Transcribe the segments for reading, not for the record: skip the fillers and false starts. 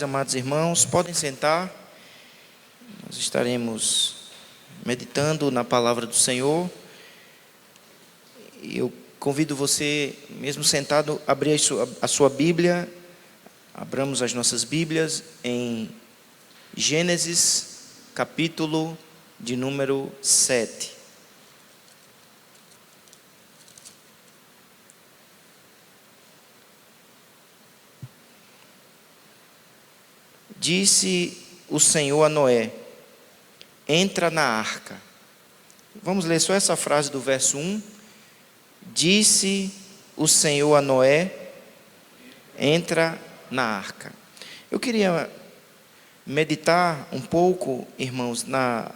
Amados irmãos, podem sentar. Nós estaremos meditando na palavra do Senhor. Eu convido você, mesmo sentado, a abrir a sua Bíblia. Abramos as nossas Bíblias em Gênesis, capítulo de número 7. Disse o Senhor a Noé: entra na arca. Vamos ler só essa frase do verso 1. Disse o Senhor a Noé: entra na arca. Eu queria meditar um pouco, irmãos, na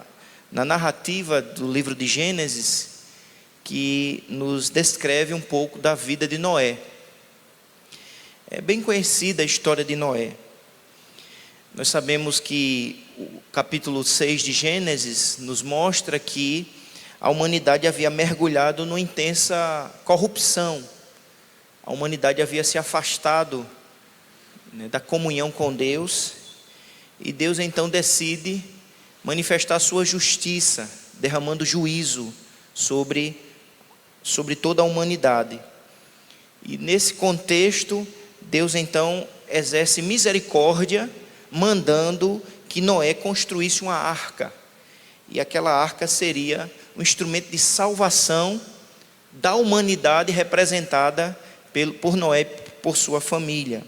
narrativa do livro de Gênesis, que nos descreve um pouco da vida de Noé. É bem conhecida a história de Noé. Nós sabemos que o capítulo 6 de Gênesis nos mostra que a humanidade havia mergulhado numa intensa corrupção. A humanidade havia se afastado, da comunhão com Deus, e Deus então decide manifestar sua justiça, derramando juízo sobre toda a humanidade. E nesse contexto, Deus então exerce misericórdia, mandando que Noé construísse uma arca. E aquela arca seria um instrumento de salvação da humanidade representada por Noé, por sua família.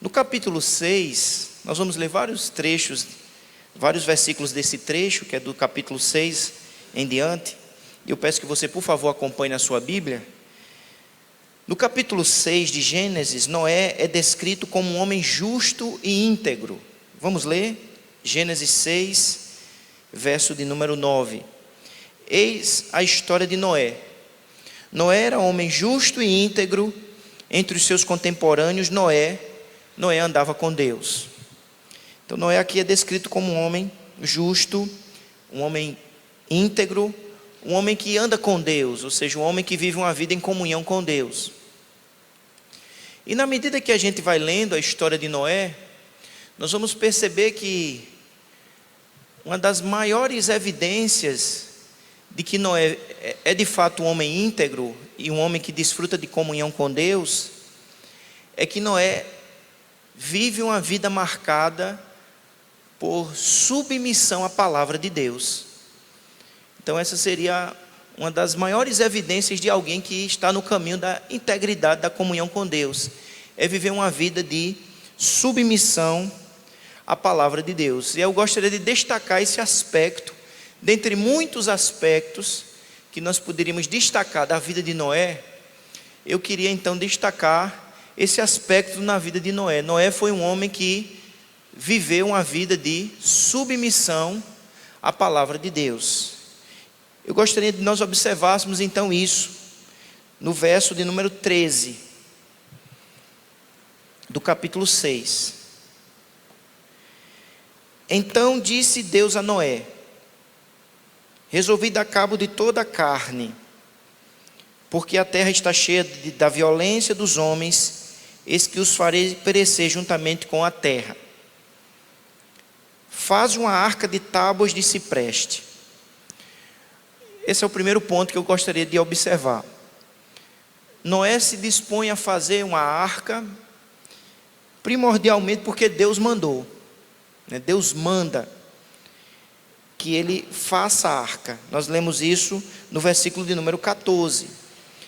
No capítulo 6, nós vamos ler vários trechos, vários versículos desse trecho, que é do capítulo 6 em diante. Eu peço que você, por favor, acompanhe na sua Bíblia. No capítulo 6 de Gênesis, Noé é descrito como um homem justo e íntegro. Vamos ler? Gênesis 6, verso de número 9. Eis a história de Noé. Noé era um homem justo e íntegro. Entre os seus contemporâneos, Noé andava com Deus. Então Noé aqui é descrito como um homem justo, um homem íntegro, um homem que anda com Deus, ou seja, um homem que vive uma vida em comunhão com Deus. E na medida que a gente vai lendo a história de Noé, nós vamos perceber que uma das maiores evidências de que Noé é de fato um homem íntegro e um homem que desfruta de comunhão com Deus, é que Noé vive uma vida marcada por submissão à palavra de Deus. Então essa seria uma das maiores evidências de alguém que está no caminho da integridade, da comunhão com Deus. É viver uma vida de submissão à palavra de Deus. E eu gostaria de destacar esse aspecto, dentre muitos aspectos que nós poderíamos destacar da vida de Noé. Eu queria então destacar esse aspecto na vida de Noé. Noé foi um homem que viveu uma vida de submissão à palavra de Deus. Eu gostaria de nós observássemos então isso, no verso de número 13, do capítulo 6. Então disse Deus a Noé: resolvi dar cabo de toda a carne, porque a terra está cheia da violência dos homens, eis que os farei perecer juntamente com a terra. Faz uma arca de tábuas de cipreste. Esse é o primeiro ponto que eu gostaria de observar. Noé se dispõe a fazer uma arca, primordialmente porque Deus mandou. Deus manda que ele faça a arca. Nós lemos isso no versículo de número 14.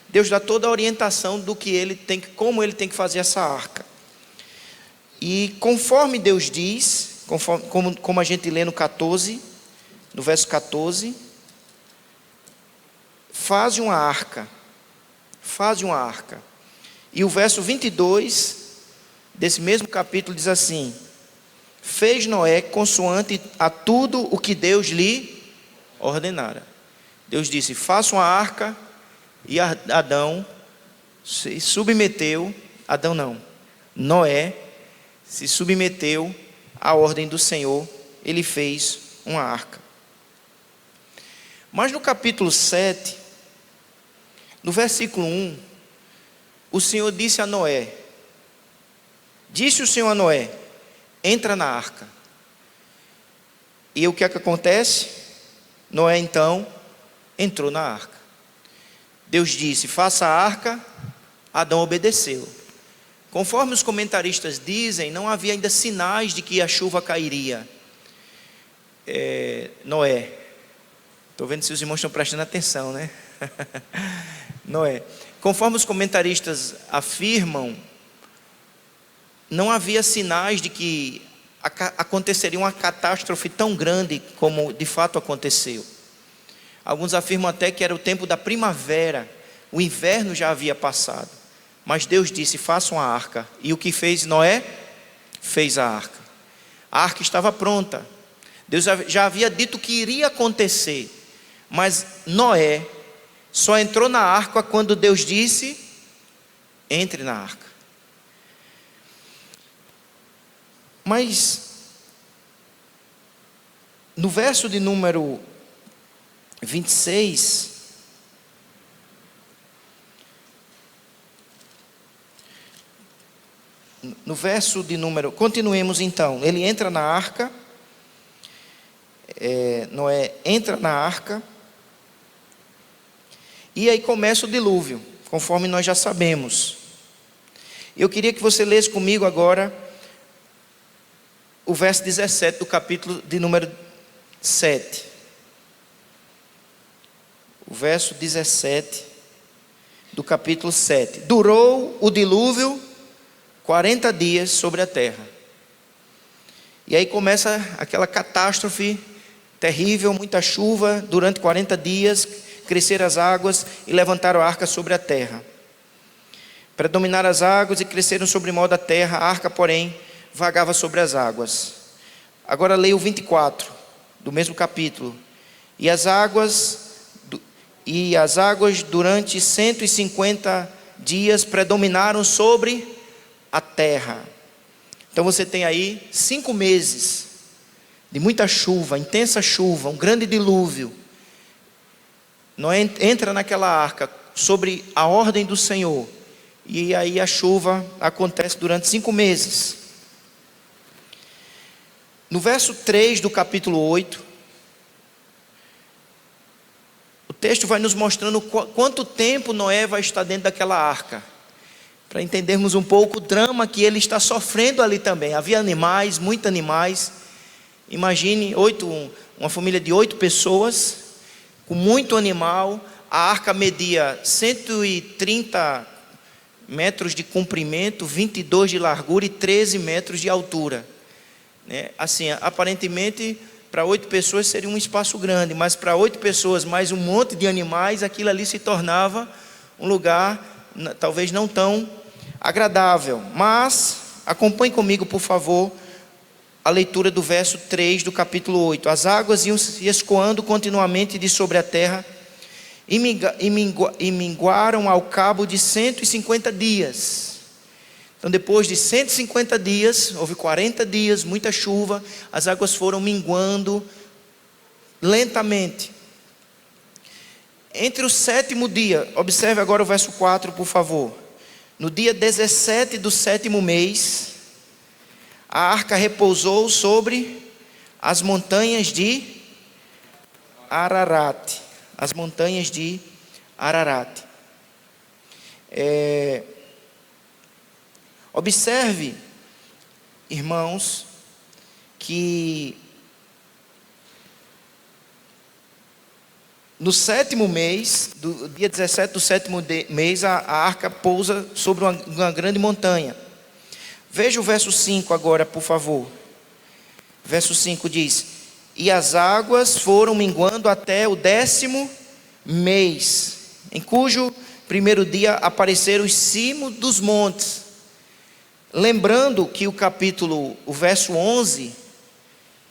Deus dá toda a orientação do que como ele tem que fazer essa arca. E conforme Deus diz, como a gente lê no 14, no verso 14, faz uma arca. E o verso 22 desse mesmo capítulo diz assim: fez Noé consoante a tudo o que Deus lhe ordenara. Deus disse: faça uma arca, e Adão se submeteu. Noé se submeteu à ordem do Senhor. Ele fez uma arca. Mas no capítulo 7, no versículo 1, o Senhor disse a Noé: Disse o Senhor a Noé: entra na arca. E o que é que acontece? Noé então entrou na arca. Deus disse: faça a arca. Adão obedeceu. Conforme os comentaristas dizem, não havia ainda sinais de que a chuva cairia. Noé, estou vendo se os irmãos estão prestando atenção, né? Noé, conforme os comentaristas afirmam, não havia sinais de que aconteceria uma catástrofe tão grande como de fato aconteceu. Alguns afirmam até que era o tempo da primavera, o inverno já havia passado. Mas Deus disse: façam a arca. E o que fez Noé? Fez a arca. A arca estava pronta. Deus já havia dito que iria acontecer. Mas Noé só entrou na arca quando Deus disse: entre na arca. Mas no verso de número 26, no verso de número, continuemos então. Ele entra na arca, Noé entra na arca, e aí começa o dilúvio, conforme nós já sabemos. Eu queria que você lesse comigo agora o verso 17 do capítulo de número 7. O verso 17 do capítulo 7. Durou o dilúvio 40 dias sobre a terra. E aí começa aquela catástrofe terrível, muita chuva, durante 40 dias, cresceram as águas e levantaram a arca sobre a terra. Predominaram as águas e cresceram sobre modo a terra, a arca, porém, vagava sobre as águas. Agora leia o 24, do mesmo capítulo. E as águas durante 150 dias predominaram sobre a terra. Então você tem aí 5 meses de muita chuva, intensa chuva, um grande dilúvio. Noé entra naquela arca sobre a ordem do Senhor, e aí a chuva acontece durante 5 meses. No verso 3 do capítulo 8, o texto vai nos mostrando quanto tempo Noé vai estar dentro daquela arca, para entendermos um pouco o drama que ele está sofrendo ali também. Havia animais, muitos animais. Imagine uma família de 8 pessoas, com muito animal. A arca media 130 metros de comprimento, 22 de largura e 13 metros de altura. Assim, aparentemente, para 8 pessoas seria um espaço grande, mas para 8 pessoas mais um monte de animais, aquilo ali se tornava um lugar talvez não tão agradável. Mas acompanhe comigo, por favor, a leitura do verso 3 do capítulo 8. As águas iam se escoando continuamente de sobre a terra e minguaram ao cabo de 150 dias. Então, depois de 150 dias, houve 40 dias, muita chuva, as águas foram minguando lentamente. Entre o 7º dia, observe agora o verso 4, por favor. No dia 17 do 7º mês, a arca repousou sobre as montanhas de Ararat. As montanhas de Ararat. Observe, irmãos, que no 7º mês, do dia 17 do 7º mês, a arca pousa sobre uma grande montanha. Veja o verso 5 agora, por favor. Verso 5 diz: e as águas foram minguando até o 10º mês, em cujo primeiro dia apareceram os cimos dos montes. Lembrando que o verso 11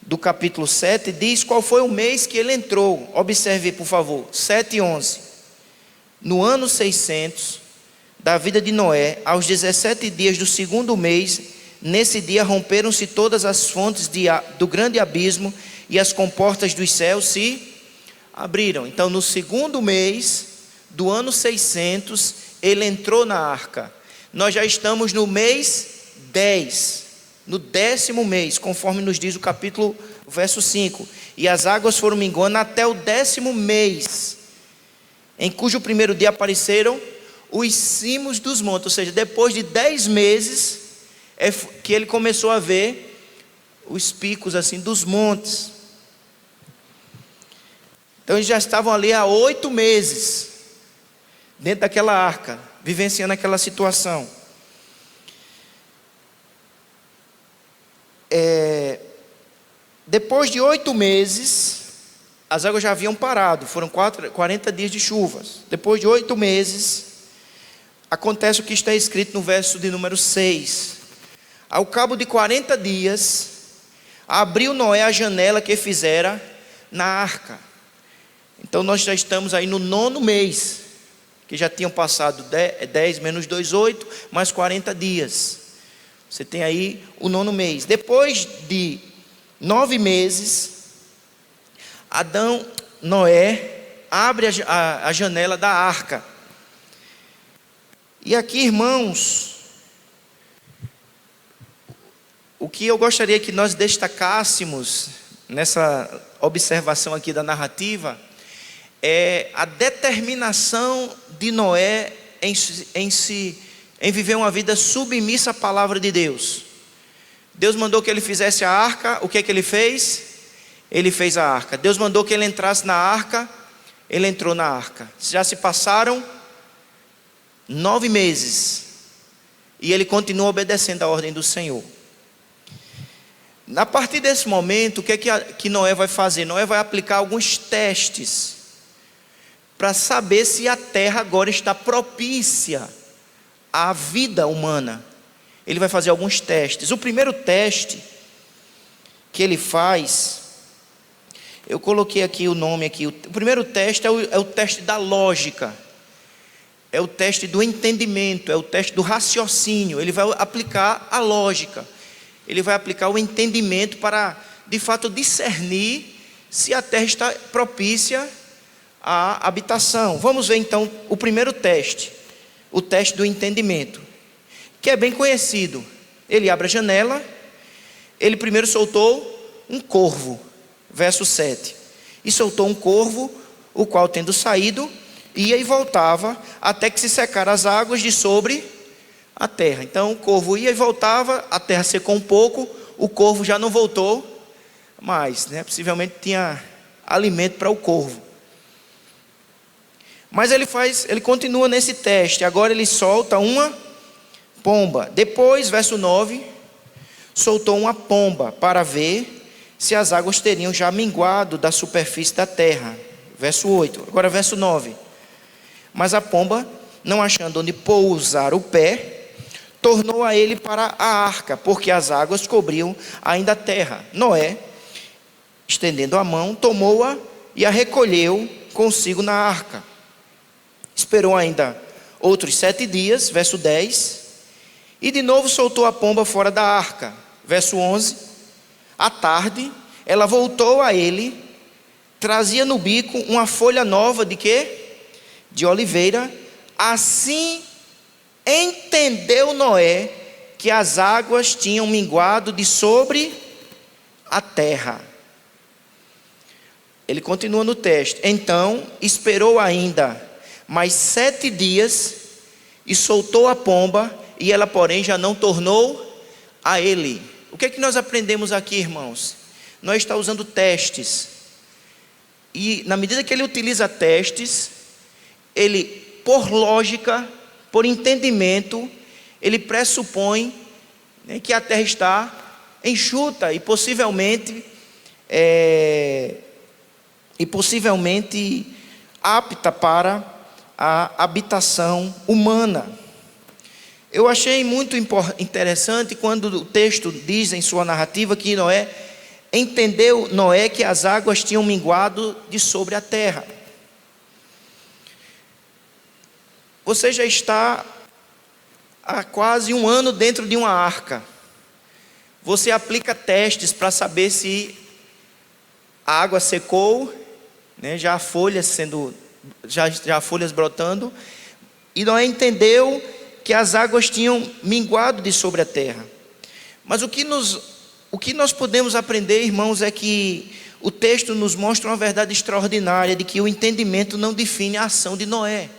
do capítulo 7 diz qual foi o mês que ele entrou. Observe, por favor, 7:11. No ano 600 da vida de Noé, aos 17 dias do 2º mês, nesse dia romperam-se todas as fontes do grande abismo, e as comportas dos céus se abriram. Então, no 2º mês do ano 600, ele entrou na arca. Nós já estamos no mês 10, no 10º mês, conforme nos diz o capítulo, verso 5. E as águas foram minguando até o 10º mês, em cujo primeiro dia apareceram os cimos dos montes. Ou seja, depois de 10 meses, é que ele começou a ver os picos assim dos montes. Então eles já estavam ali há 8 meses, dentro daquela arca, vivenciando aquela situação. Depois de 8 meses, as águas já haviam parado, foram 40 dias de chuvas. Depois de 8 meses, acontece o que está escrito no verso de número 6. Ao cabo de 40 dias, abriu Noé a janela que fizera na arca. Então nós já estamos aí no 9º mês, que já tinham passado 10 menos 2, 8, mais 40 dias. Você tem aí o 9º mês. Depois de 9 meses, Noé abre a janela da arca. E aqui, irmãos, o que eu gostaria que nós destacássemos nessa observação aqui da narrativa é a determinação de Noé em viver uma vida submissa à palavra de Deus. Deus mandou que ele fizesse a arca, o que é que ele fez? Ele fez a arca. Deus mandou que ele entrasse na arca, ele entrou na arca. Já se passaram 9 meses, e ele continua obedecendo a ordem do Senhor. A partir desse momento, o que é que Noé vai fazer? Noé vai aplicar alguns testes, para saber se a terra agora está propícia à vida humana. Ele vai fazer alguns testes. O primeiro teste que ele faz, eu coloquei aqui o nome aqui. O primeiro teste é o teste da lógica, é o teste do entendimento, é o teste do raciocínio. Ele vai aplicar a lógica, ele vai aplicar o entendimento para, de fato, discernir se a terra está propícia à habitação. Vamos ver então o primeiro teste, o teste do entendimento, que é bem conhecido. Ele abre a janela, ele primeiro soltou um corvo, verso 7. E soltou um corvo, o qual, tendo saído, ia e voltava, até que se secaram as águas de sobre a terra. Então o corvo ia e voltava, a terra secou um pouco, o corvo já não voltou mais, né? Possivelmente tinha alimento para o corvo. Mas ele continua nesse teste. Agora ele solta uma pomba. Depois, verso 9, soltou uma pomba para ver se as águas teriam já minguado da superfície da terra. Verso 8. Agora verso 9. Mas a pomba, não achando onde pousar o pé, tornou a ele para a arca, porque as águas cobriam ainda a terra. Noé, estendendo a mão, tomou-a e a recolheu consigo na arca. Esperou ainda outros 7 dias, verso 10, e de novo soltou a pomba fora da arca. Verso 11, à tarde, ela voltou a ele, trazia no bico uma folha nova de quê? De oliveira. Assim entendeu Noé que as águas tinham minguado de sobre a terra. Ele continua no texto. Então esperou ainda mais 7 dias e soltou a pomba, e ela porém já não tornou a ele. O que é que nós aprendemos aqui, irmãos? Nós estamos usando testes, e na medida que ele utiliza testes, ele, por lógica, por entendimento, ele pressupõe, né, que a terra está enxuta e possivelmente apta para a habitação humana. Eu achei muito interessante quando o texto diz em sua narrativa que entendeu Noé que as águas tinham minguado de sobre a terra. Você já está há quase 1 ano dentro de uma arca. Você aplica testes para saber se a água secou, né, já há folhas brotando, e Noé entendeu que as águas tinham minguado de sobre a terra. Mas o que nós podemos aprender, irmãos, é que o texto nos mostra uma verdade extraordinária de que o entendimento não define a ação de Noé.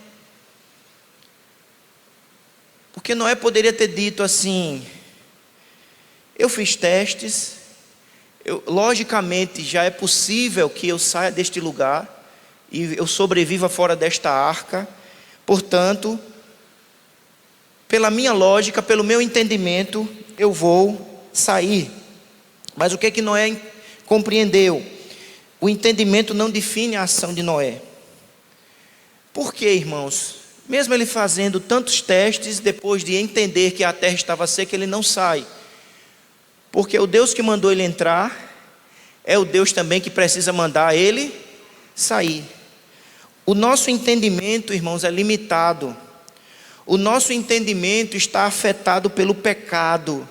Porque Noé poderia ter dito assim: eu fiz testes, logicamente já é possível que eu saia deste lugar e eu sobreviva fora desta arca, portanto, pela minha lógica, pelo meu entendimento, eu vou sair. Mas o que é que Noé compreendeu? O entendimento não define a ação de Noé. Por quê, irmãos? Mesmo ele fazendo tantos testes, depois de entender que a terra estava seca, ele não sai. Porque o Deus que mandou ele entrar é o Deus também que precisa mandar ele sair. O nosso entendimento, irmãos, é limitado. O nosso entendimento está afetado pelo pecado.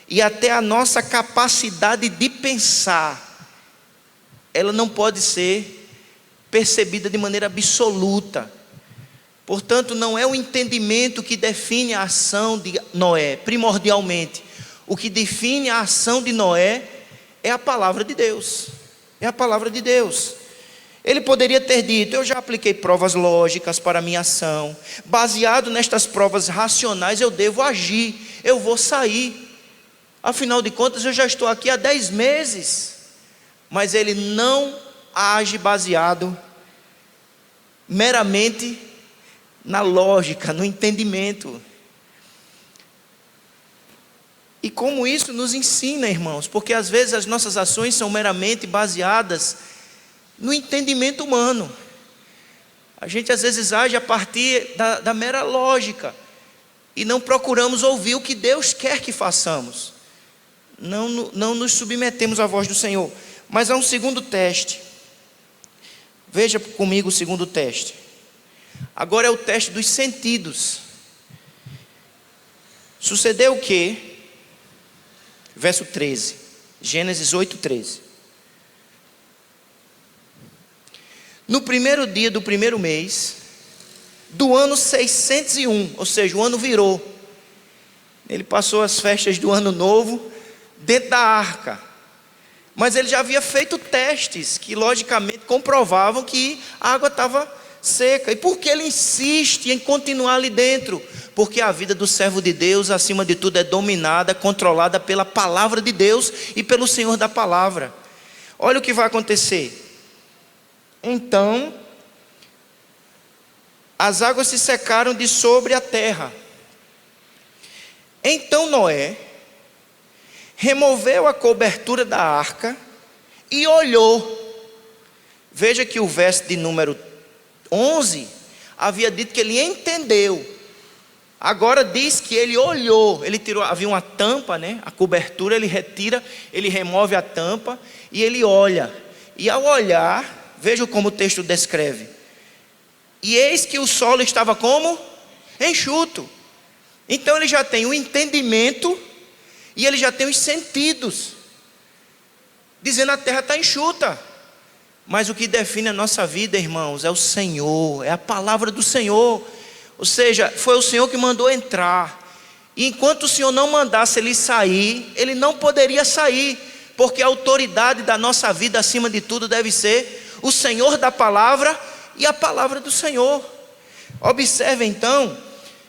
E até a nossa capacidade de pensar, ela não pode ser percebida de maneira absoluta. Portanto, não é o entendimento que define a ação de Noé, primordialmente. O que define a ação de Noé é a palavra de Deus. É a palavra de Deus. Ele poderia ter dito: eu já apliquei provas lógicas para a minha ação. Baseado nestas provas racionais, eu devo agir. Eu vou sair. Afinal de contas, eu já estou aqui há 10 meses. Mas ele não age baseado meramente na lógica, no entendimento. E como isso nos ensina, irmãos, porque às vezes as nossas ações são meramente baseadas no entendimento humano. A gente às vezes age a partir da mera lógica e não procuramos ouvir o que Deus quer que façamos. Não nos submetemos à voz do Senhor. Mas há um segundo teste. Veja comigo o segundo teste. Agora é o teste dos sentidos. Sucedeu o quê? Verso 13, Gênesis 8:13. No primeiro dia do primeiro mês do ano 601, ou seja, o ano virou. Ele passou as festas do ano novo dentro da arca. Mas ele já havia feito testes que logicamente comprovavam que a água estava seca. E por que ele insiste em continuar ali dentro? Porque a vida do servo de Deus, acima de tudo, é dominada, controlada pela palavra de Deus e pelo Senhor da palavra. Olha o que vai acontecer. Então, as águas se secaram de sobre a terra. Então Noé removeu a cobertura da arca e olhou. Veja que o verso de número 11 havia dito que ele entendeu. Agora diz que ele olhou. Ele tirou, havia uma tampa, né? A cobertura ele retira, ele remove a tampa e ele olha. E ao olhar, veja como o texto descreve. E eis que o solo estava como? Enxuto. Então ele já tem o entendimento e ele já tem os sentidos, dizendo: a terra está enxuta. Mas o que define a nossa vida, irmãos, é o Senhor, é a palavra do Senhor. Ou seja, foi o Senhor que mandou entrar. E enquanto o Senhor não mandasse ele sair, ele não poderia sair, porque a autoridade da nossa vida, acima de tudo, deve ser o Senhor da palavra e a palavra do Senhor. Observe então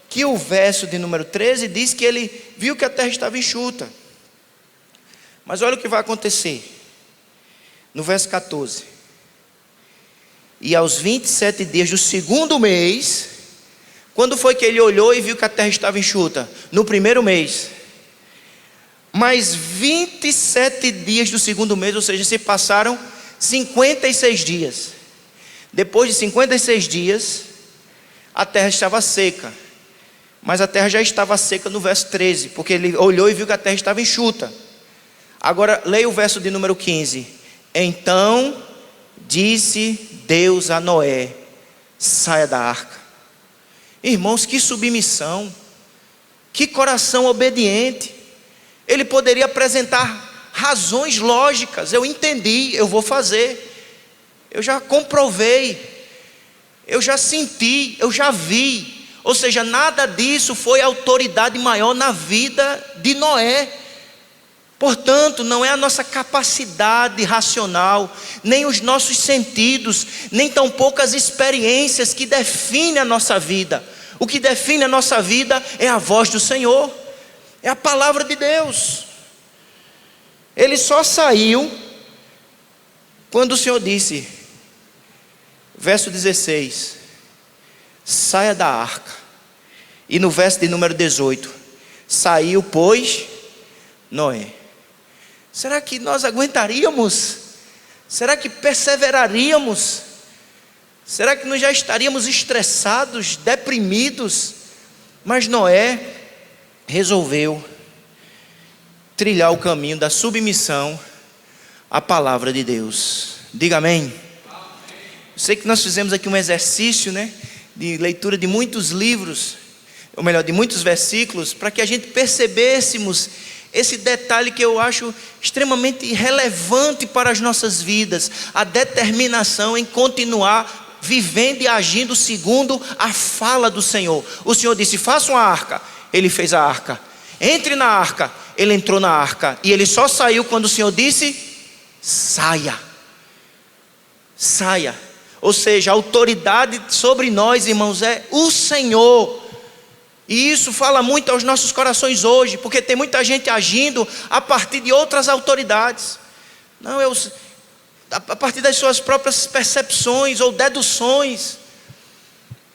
que o verso de número 13 diz que ele viu que a terra estava enxuta. Mas olha o que vai acontecer no verso 14. E aos 27 dias do segundo mês, quando foi que ele olhou e viu que a terra estava enxuta? No primeiro mês. Mas 27 dias do segundo mês, ou seja, se passaram 56 dias. Depois de 56 dias, a terra estava seca. Mas a terra já estava seca no verso 13, porque ele olhou e viu que a terra estava enxuta. Agora leia o verso de número 15. Então disse Deus a Noé: saia da arca. Irmãos, que submissão, que coração obediente. Ele poderia apresentar razões lógicas: eu entendi, eu vou fazer, eu já comprovei, eu já senti, eu já vi. Ou seja, nada disso foi autoridade maior na vida de Noé. Portanto, não é a nossa capacidade racional, nem os nossos sentidos, nem tampouco as experiências que definem a nossa vida. O que define a nossa vida é a voz do Senhor, é a palavra de Deus. Ele só saiu quando o Senhor disse, verso 16, saia da arca. E no verso de número 18, saiu, pois, Noé. Será que nós aguentaríamos? Será que perseveraríamos? Será que nós já estaríamos estressados, deprimidos? Mas Noé resolveu trilhar o caminho da submissão à palavra de Deus. Diga amém. Eu sei que nós fizemos aqui um exercício, de leitura de muitos livros, ou melhor, de muitos versículos, para que a gente percebêssemos esse detalhe que eu acho extremamente relevante para as nossas vidas, a determinação em continuar vivendo e agindo segundo a fala do Senhor. O Senhor disse, faça uma arca, ele fez a arca. Entre na arca, ele entrou na arca, e ele só saiu quando o Senhor disse, saia. Saia. Ou seja, a autoridade sobre nós, irmãos, é o Senhor. E isso fala muito aos nossos corações hoje, porque tem muita gente agindo a partir de outras autoridades. Não, a partir das suas próprias percepções ou deduções.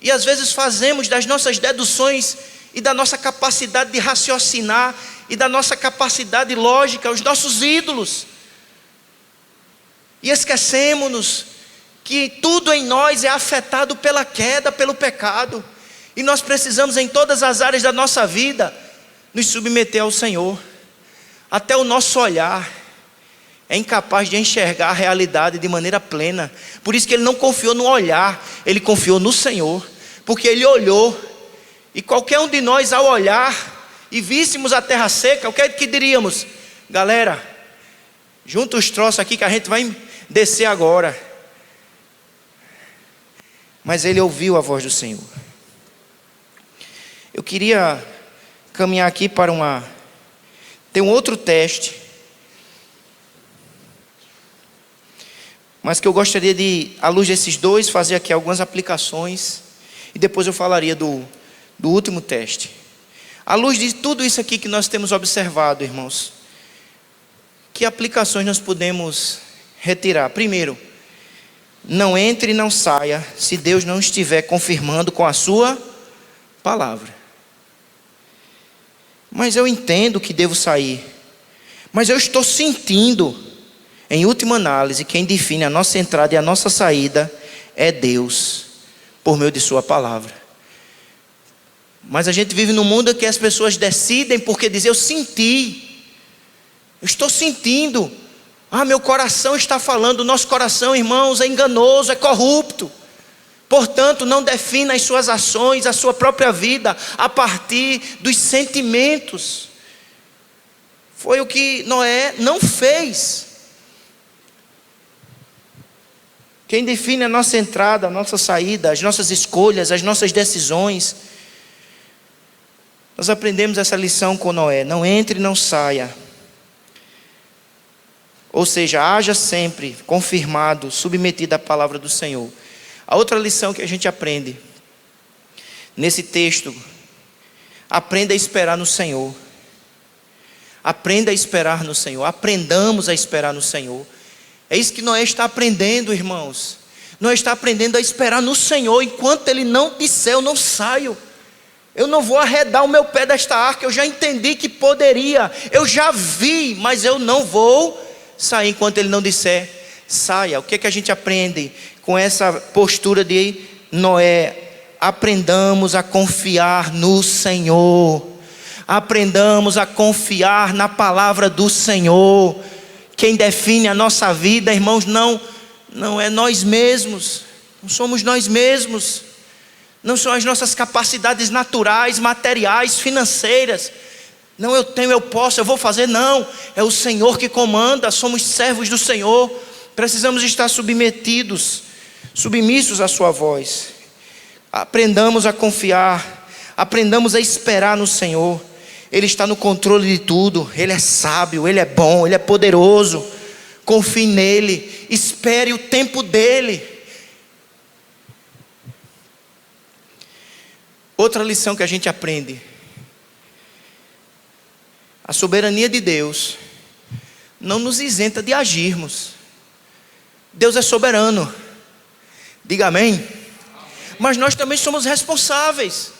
E às vezes fazemos das nossas deduções e da nossa capacidade de raciocinar e da nossa capacidade lógica os nossos ídolos. E esquecemos-nos que tudo em nós é afetado pela queda, pelo pecado. E nós precisamos em todas as áreas da nossa vida nos submeter ao Senhor. Até o nosso olhar é incapaz de enxergar a realidade de maneira plena. Por isso que ele não confiou no olhar, ele confiou no Senhor. Porque ele olhou, e qualquer um de nós ao olhar e víssemos a terra seca, o que é que diríamos? Galera, junta os troços aqui que a gente vai descer agora. Mas ele ouviu a voz do Senhor. Eu queria caminhar aqui para tem um outro teste, mas que eu gostaria de, à luz desses dois, fazer aqui algumas aplicações, e depois eu falaria do último teste. À luz de tudo isso aqui que nós temos observado, irmãos, que aplicações nós podemos retirar? Primeiro, não entre e não saia, se Deus não estiver confirmando com a sua palavra. Mas eu entendo que devo sair, mas eu estou sentindo, em última análise, quem define a nossa entrada e a nossa saída é Deus, por meio de sua palavra. Mas a gente vive num mundo que as pessoas decidem porque dizem, eu senti, eu estou sentindo, meu coração está falando. O nosso coração, irmãos, é enganoso, é corrupto. Portanto, não defina as suas ações, a sua própria vida, a partir dos sentimentos. Foi o que Noé não fez. Quem define a nossa entrada, a nossa saída, as nossas escolhas, as nossas decisões. Nós aprendemos essa lição com Noé. Não entre e não saia. Ou seja, haja sempre confirmado, submetido à palavra do Senhor. A outra lição que a gente aprende nesse texto, aprenda a esperar no Senhor. Aprenda a esperar no Senhor. Aprendamos a esperar no Senhor. É isso que Noé está aprendendo, irmãos. Noé está aprendendo a esperar no Senhor. Enquanto Ele não disser, eu não saio. Eu não vou arredar o meu pé desta arca. Eu já entendi que poderia. Eu já vi, mas eu não vou sair enquanto Ele não disser, saia. O que é que a gente aprende com essa postura de Noé? Aprendamos a confiar no Senhor. Aprendamos a confiar na palavra do Senhor. Quem define a nossa vida, irmãos, não é nós mesmos. Não somos nós mesmos. Não são as nossas capacidades naturais, materiais, financeiras. Não, eu tenho, eu posso, eu vou fazer. Não, é o Senhor que comanda. Somos servos do Senhor. Precisamos estar submissos à sua voz. Aprendamos a confiar. Aprendamos a esperar no Senhor. Ele está no controle de tudo. Ele é sábio, Ele é bom, Ele é poderoso. Confie nele, espere o tempo dele. Outra lição que a gente aprende: a soberania de Deus não nos isenta de agirmos. Deus é soberano, diga amém. Mas nós também somos responsáveis.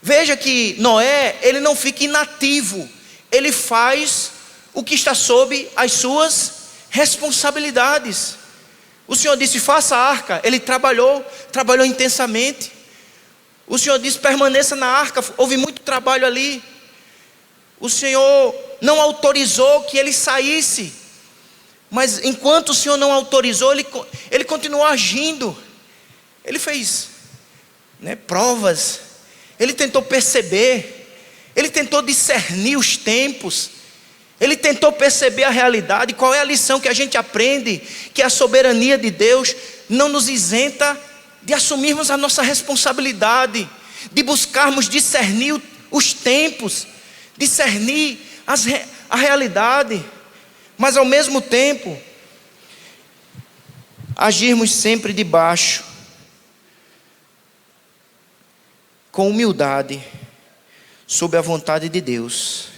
Veja que Noé, ele não fica inativo, ele faz o que está sob as suas responsabilidades. O Senhor disse: faça a arca. Ele trabalhou intensamente. O Senhor disse: permaneça na arca. Houve muito trabalho ali. O Senhor não autorizou que ele saísse, mas enquanto o Senhor não autorizou, ele continuou agindo. Ele fez provas. Ele tentou perceber, ele tentou discernir os tempos, ele tentou perceber a realidade. Qual é a lição que a gente aprende? Que a soberania de Deus não nos isenta de assumirmos a nossa responsabilidade, de buscarmos discernir os tempos, discernir a realidade, mas ao mesmo tempo agirmos sempre debaixo, com humildade, sob a vontade de Deus.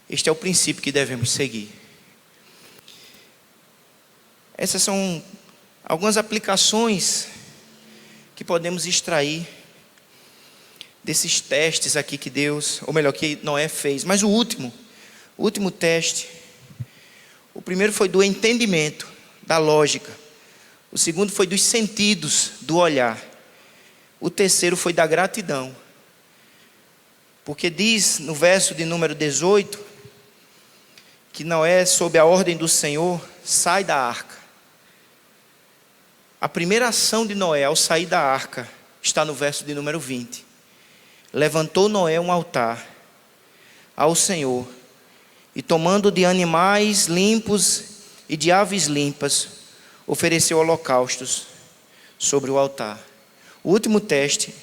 Este é o princípio que devemos seguir. Essas são algumas aplicações que podemos extrair desses testes aqui que Deus, ou melhor, que Noé fez. Mas o último teste, o primeiro foi do entendimento, da lógica. O segundo foi dos sentidos, do olhar. O terceiro foi da gratidão. Porque diz no verso de número 18, que Noé, sob a ordem do Senhor, sai da arca. A primeira ação de Noé ao sair da arca está no verso de número 20. Levantou Noé um altar ao Senhor, e tomando de animais limpos e de aves limpas, ofereceu holocaustos sobre o altar. O último teste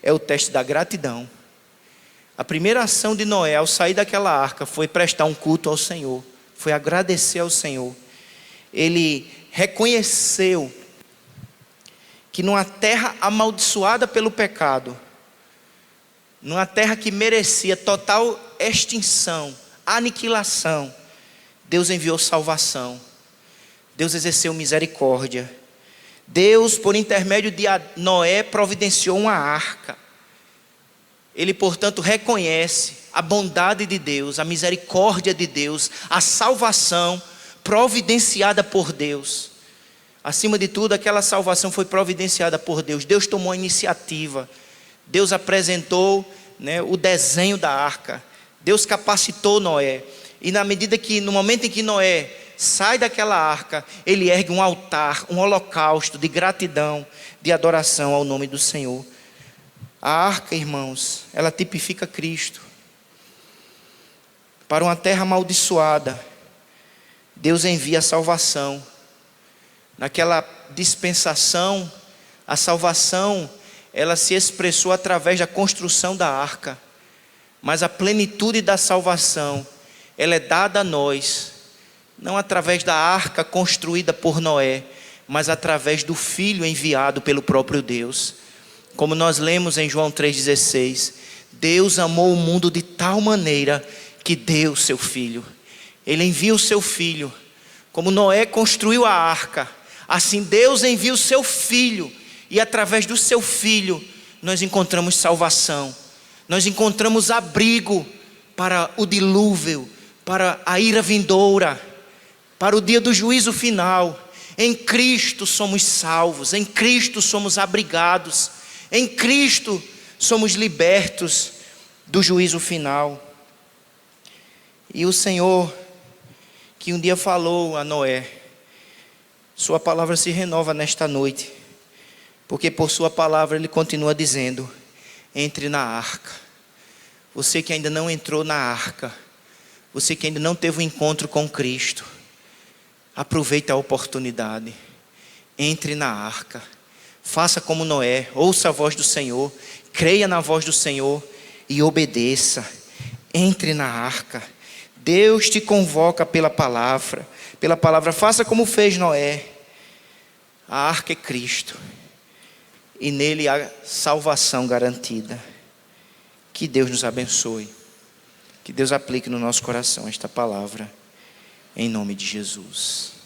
é o teste da gratidão. A primeira ação de Noé ao sair daquela arca foi prestar um culto ao Senhor, foi agradecer ao Senhor. Ele reconheceu que numa terra amaldiçoada pelo pecado, numa terra que merecia total extinção, aniquilação, Deus enviou salvação. Deus exerceu misericórdia. Deus, por intermédio de Noé, providenciou uma arca. Ele, portanto, reconhece a bondade de Deus, a misericórdia de Deus, a salvação providenciada por Deus. Acima de tudo, aquela salvação foi providenciada por Deus. Deus tomou a iniciativa. Deus apresentou o desenho da arca. Deus capacitou Noé. E no momento em que Noé sai daquela arca, ele ergue um altar, um holocausto de gratidão, de adoração ao nome do Senhor. A arca, irmãos, ela tipifica Cristo. Para uma terra amaldiçoada, Deus envia a salvação. Naquela dispensação, a salvação, ela se expressou através da construção da arca. Mas a plenitude da salvação, ela é dada a nós, não através da arca construída por Noé, mas através do Filho enviado pelo próprio Deus. Como nós lemos em João 3,16, Deus amou o mundo de tal maneira que deu o seu Filho. Ele envia o seu Filho. Como Noé construiu a arca, assim Deus envia o seu Filho. E através do seu Filho, nós encontramos salvação. Nós encontramos abrigo para o dilúvio, para a ira vindoura, para o dia do juízo final. Em Cristo somos salvos, em Cristo somos abrigados, em Cristo somos libertos do juízo final. E o Senhor, que um dia falou a Noé, sua palavra se renova nesta noite, porque por sua palavra Ele continua dizendo: entre na arca. Você que ainda não entrou na arca, você que ainda não teve um encontro com Cristo, aproveite a oportunidade, entre na arca, faça como Noé, ouça a voz do Senhor, creia na voz do Senhor e obedeça. Entre na arca. Deus te convoca pela palavra. Pela palavra, faça como fez Noé. A arca é Cristo. E nele há salvação garantida. Que Deus nos abençoe. Que Deus aplique no nosso coração esta palavra. Em nome de Jesus.